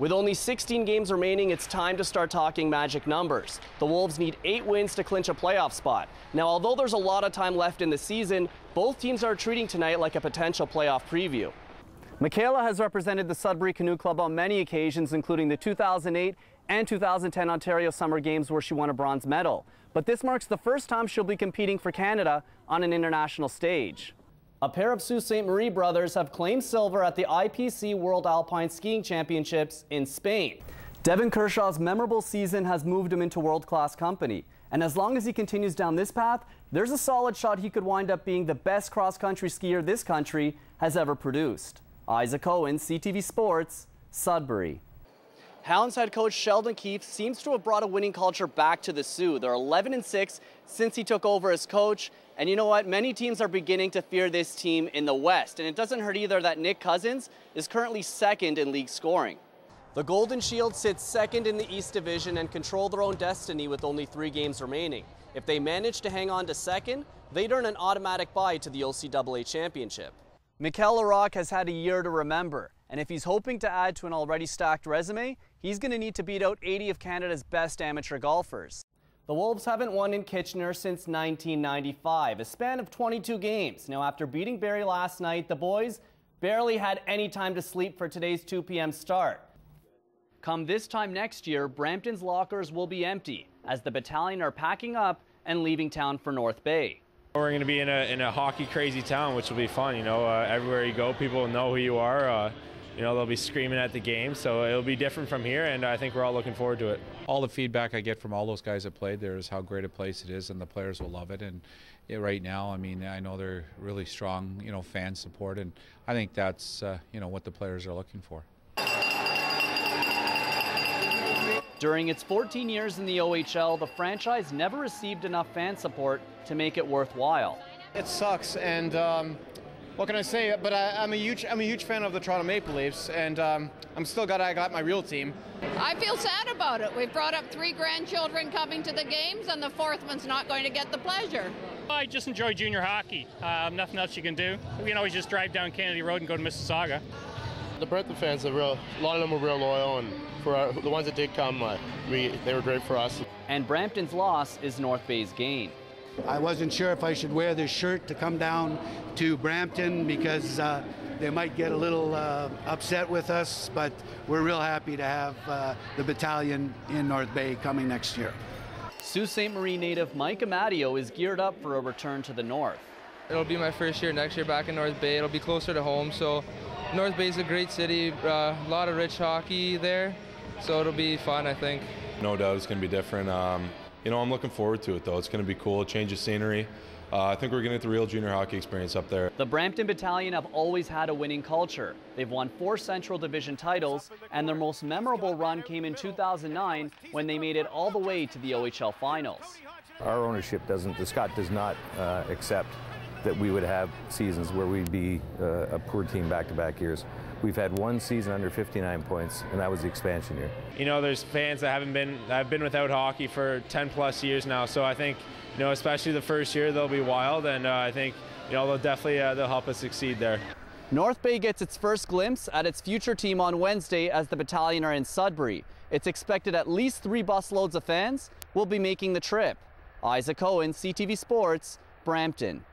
With only 16 games remaining, it's time to start talking magic numbers. The Wolves need 8 wins to clinch a playoff spot. Now, although there's a lot of time left in the season, both teams are treating tonight like a potential playoff preview. Michaela has represented the Sudbury Canoe Club on many occasions, including the 2008 and 2010 Ontario Summer Games, where she won a bronze medal. But this marks the first time she'll be competing for Canada on an international stage. A pair of Sault Ste. Marie brothers have claimed silver at the IPC World Alpine Skiing Championships in Spain. Devin Kershaw's memorable season has moved him into world-class company. And as long as he continues down this path, there's a solid shot he could wind up being the best cross-country skier this country has ever produced. Cohen, CTV Sports, Sudbury. Hounds head coach Sheldon Keefe seems to have brought a winning culture back to the Sioux. They're 11-6 since he took over as coach. And you know what? Many teams are beginning to fear this team in the West. And it doesn't hurt either that Nick Cousins is currently second in league scoring. The Golden Shield sits second in the East Division and control their own destiny with only 3 games remaining. If they manage to hang on to second, they'd earn an automatic bye to the OCAA Championship. Mikel Larocque has had a year to remember. And if he's hoping to add to an already stacked resume, he's going to need to beat out 80 of Canada's best amateur golfers. The Wolves haven't won in Kitchener since 1995, a span of 22 games. Now, after beating Barrie last night, the boys barely had any time to sleep for today's 2 p.m. start. Come this time next year, Brampton's lockers will be empty as the battalion are packing up and leaving town for North Bay. We're going to be in a hockey crazy town, which will be fun. You know, everywhere you go, people will know who you are. You know, they'll be screaming at the game, so it'll be different from here, and I think we're all looking forward to it. All the feedback I get from all those guys that played there is how great a place it is, and the players will love it. And right now, I mean, I know they're really strong, you know, fan support, and I think that's, you know, what the players are looking for. During its 14 years in the OHL, the franchise never received enough fan support to make it worthwhile. It sucks, and what can I say? But I'm a huge fan of the Toronto Maple Leafs, and I got my real team. I feel sad about it. We've brought up 3 grandchildren coming to the games, and the 4th one's not going to get the pleasure. I just enjoy junior hockey. Nothing else you can do. We can always just drive down Kennedy Road and go to Mississauga. The Brampton fans are a lot of them were real loyal, and for the ones that did come, they were great for us. And Brampton's loss is North Bay's gain. I wasn't sure if I should wear this shirt to come down to Brampton because they might get a little upset with us, but we're real happy to have the battalion in North Bay coming next year. Sault Ste. Marie native Mike Amadio is geared up for a return to the North. It'll be my first year next year back in North Bay. It'll be closer to home, so North Bay is a great city, a lot of rich hockey there, so it'll be fun, I think. No doubt it's going to be different. You know, I'm looking forward to it, though. It's going to be cool, a change of scenery. I think we're going to get the real junior hockey experience up there. The Brampton Battalion have always had a winning culture. They've won 4 Central Division titles, and their most memorable run came in 2009 when they made it all the way to the OHL Finals. Our ownership the Scott does not accept that we would have seasons where we'd be a poor team back-to-back years. We've had 1 season under 59 points, and that was the expansion year. You know, there's fans that have been without hockey for 10+ years now, so I think, you know, especially the first year, they'll be wild, and I think, you know, they'll help us succeed there. North Bay gets its first glimpse at its future team on Wednesday as the battalion are in Sudbury. It's expected at least 3 busloads of fans will be making the trip. Cohen, CTV Sports, Brampton.